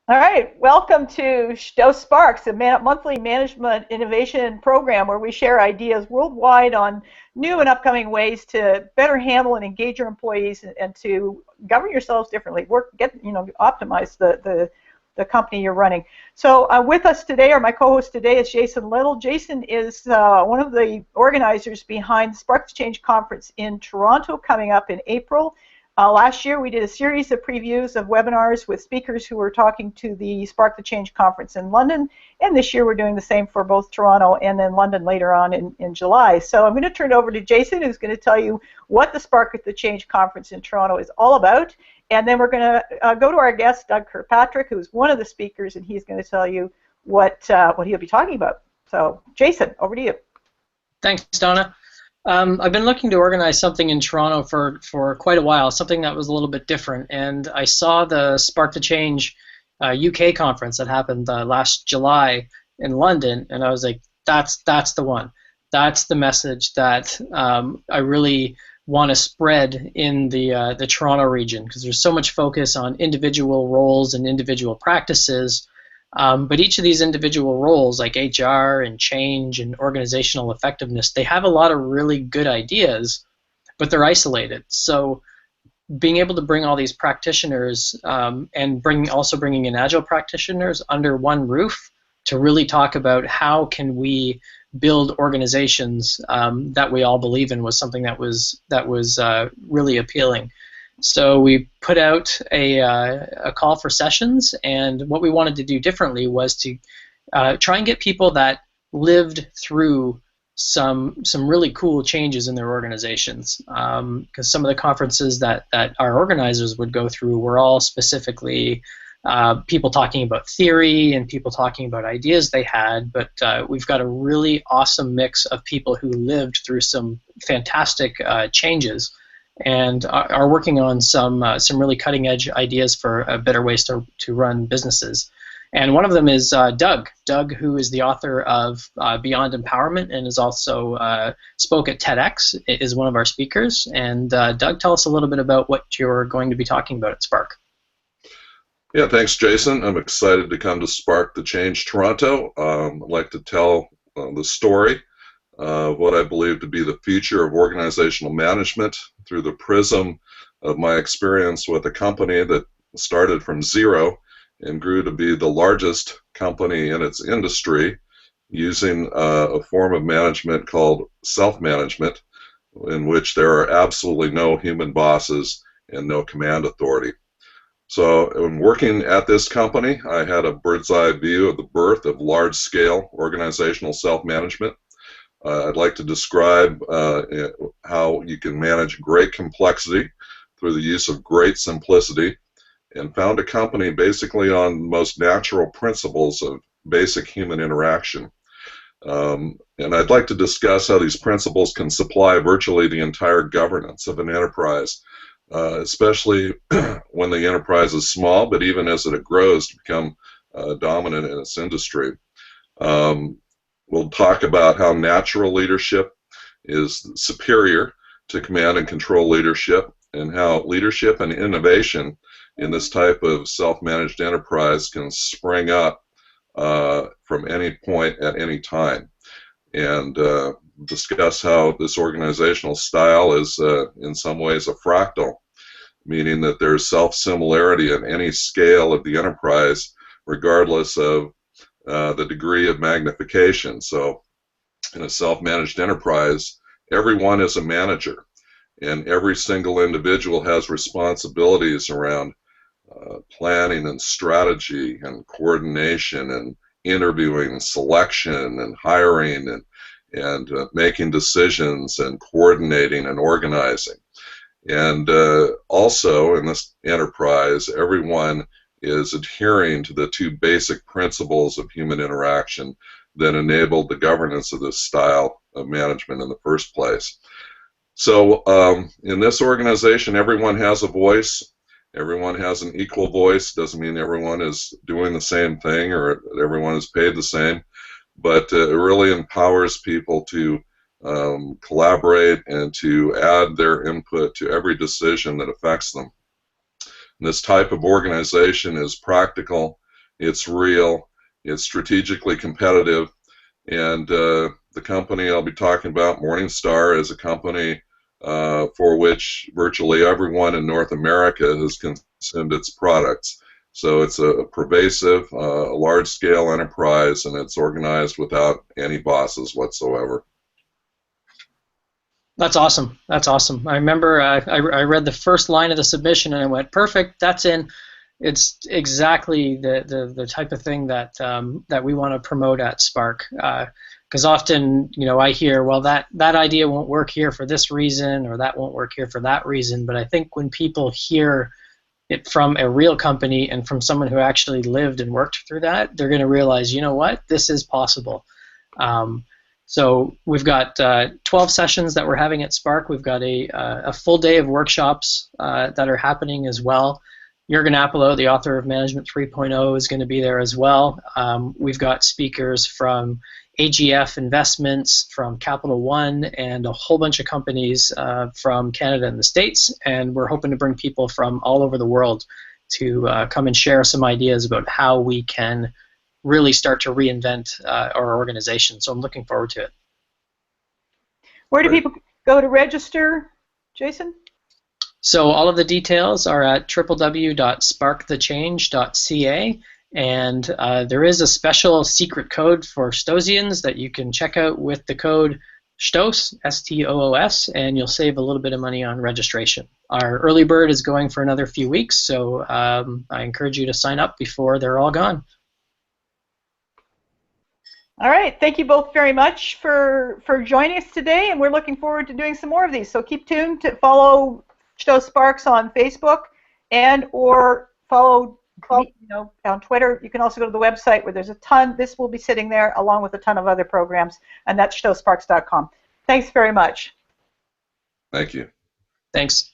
All right, welcome to Stoos Sparks, a monthly management innovation program where we share ideas worldwide on new and upcoming ways to better handle and engage your employees and to govern yourselves differently. Optimize the company you're running. So with us today, or my co-host today, is Jason Little. Jason is one of the organizers behind the Spark the Change conference in Toronto coming up in April. Last year, we did a series of previews of webinars with speakers who were talking to the Spark the Change conference in London, and this year we're doing the same for both Toronto and then London later on in July. So I'm going to turn it over to Jason, who's going to tell you what the Spark the Change conference in Toronto is all about, and then we're going to go to our guest, Doug Kirkpatrick, who's one of the speakers, and he's going to tell you what he'll be talking about. So, Jason, over to you. Thanks, Dawna. I've been looking to organize something in Toronto for quite a while, something that was a little bit different, and I saw the Spark the Change UK conference that happened last July in London, and I was like, that's the one. That's the message that I really want to spread in the Toronto region, because there's so much focus on individual roles and individual practices. But each of these individual roles, like HR and change and organizational effectiveness, they have a lot of really good ideas, but they're isolated. So being able to bring all these practitioners and bringing in agile practitioners under one roof to really talk about how can we build organizations that we all believe in was something that was really appealing. So we put out a call for sessions, and what we wanted to do differently was to try and get people that lived through some really cool changes in their organizations. Because some of the conferences that our organizers would go through were all specifically people talking about theory and people talking about ideas they had, but we've got a really awesome mix of people who lived through some fantastic changes and are working on some really cutting-edge ideas for better ways to run businesses. And one of them is Doug. Doug, who is the author of Beyond Empowerment and is also spoke at TEDx, is one of our speakers. And Doug, tell us a little bit about what you're going to be talking about at Spark. Yeah, thanks, Jason. I'm excited to come to Spark the Change Toronto. I'd like to tell the story of what I believe to be the future of organizational management through the prism of my experience with a company that started from zero and grew to be the largest company in its industry using a form of management called self-management, in which there are absolutely no human bosses and no command authority. So in working at this company, I had a bird's eye view of the birth of large-scale organizational self-management. I'd like to describe how you can manage great complexity through the use of great simplicity, and found a company basically on the most natural principles of basic human interaction. And I'd like to discuss how these principles can supply virtually the entire governance of an enterprise, especially when the enterprise is small, but even as it grows to become dominant in its industry. We'll talk about how natural leadership is superior to command and control leadership, and how leadership and innovation in this type of self-managed enterprise can spring up from any point at any time, and discuss how this organizational style is in some ways a fractal, meaning that there's self-similarity at any scale of the enterprise regardless of the degree of magnification. So in a self-managed enterprise, everyone is a manager, and every single individual has responsibilities around planning and strategy and coordination and interviewing and selection and hiring and making decisions and coordinating and organizing. And also in this enterprise, everyone is adhering to the two basic principles of human interaction that enabled the governance of this style of management in the first place. So in this organization, everyone has a voice. Everyone has an equal voice. Doesn't mean everyone is doing the same thing or everyone is paid the same, but it really empowers people to collaborate and to add their input to every decision that affects them. And this type of organization is practical it's real, it's strategically competitive, and the company I'll be talking about, Morningstar, is a company for which virtually everyone in North America has consumed its products. So it's a pervasive, large-scale enterprise, and it's organized without any bosses whatsoever. That's awesome. That's awesome. I remember I read the first line of the submission and I went, perfect, that's in. It's exactly the type of thing that that we want to promote at Spark. Because often, you know, I hear, well, that idea won't work here for this reason, or that won't work here for that reason. But I think when people hear it from a real company and from someone who actually lived and worked through that, they're going to realize, you know what, this is possible. So we've got 12 sessions that we're having at Spark. We've got a full day of workshops that are happening as well. Jürgen Appelo, the author of Management 3.0, is going to be there as well. We've got speakers from AGF Investments, from Capital One, and a whole bunch of companies from Canada and the States. And we're hoping to bring people from all over the world to come and share some ideas about how we can really start to reinvent our organization. So I'm looking forward to it. Where do people go to register, Jason? So all of the details are at www.sparkthechange.ca, and there is a special secret code for Stoosians that you can check out with the code STOOS, S-T-O-O-S, and you'll save a little bit of money on registration. Our early bird is going for another few weeks, so I encourage you to sign up before they're all gone. All right, thank you both very much for joining us today, and we're looking forward to doing some more of these. So keep tuned to follow Stoos Sparks on Facebook and or follow on Twitter. You can also go to the website where there's a ton. This will be sitting there along with a ton of other programs, and that's stoosparks.com. Thanks very much. Thank you. Thanks.